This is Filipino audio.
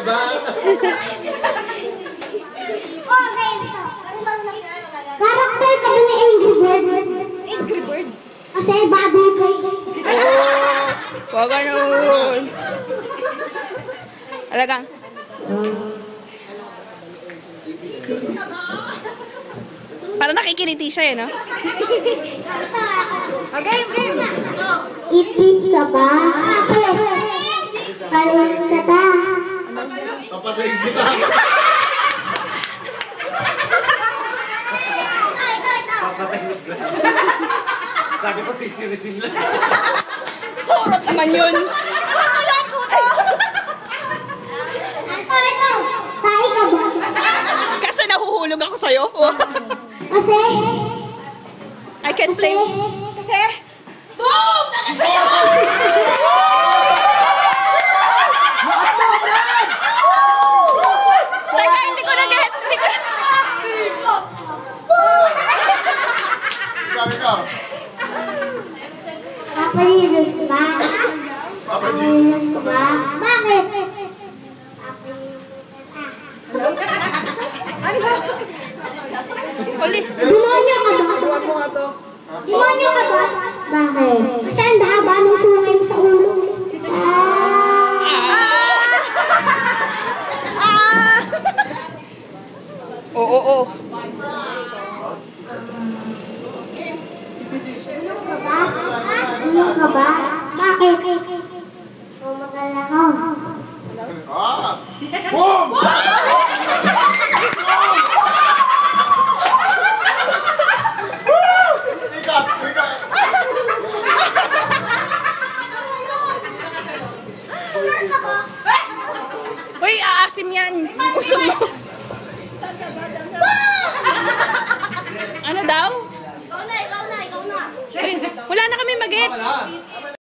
ba? Karakter ka ba ni Angry Bird? Angry Bird? Kasi baboy ko. Wag ganun. Alagang. Para nakikiliti siya no? Okay, game. Ipis ka ba? Palis ka ba? Papatayin kita. Sabi ko, titirisin lang. Surot naman yun. Kuto lang, kuto. Tayo ka ba? Kasi nahuhulog ako sa'yo. Kasi? I can play. Kasi? Boom! Nakasa'yo! Teka, hindi ko na-gets. Hindi ko na... Sabi ko. Papa Jesus ba? Papa Jesus. Ba? Bakit? Ano ba? Uli. Demonyo ka ba? Demonyo ka ba? Bakit? Kasi ang haba ng sungay mo sa ulo. Oo. Ano ka ba? Bakit? Tumagal ako. Boom! Ika! Uy, aasim yan. Usog mo. Ano daw? Ikaw na. Uy, wala na kami mag-gets.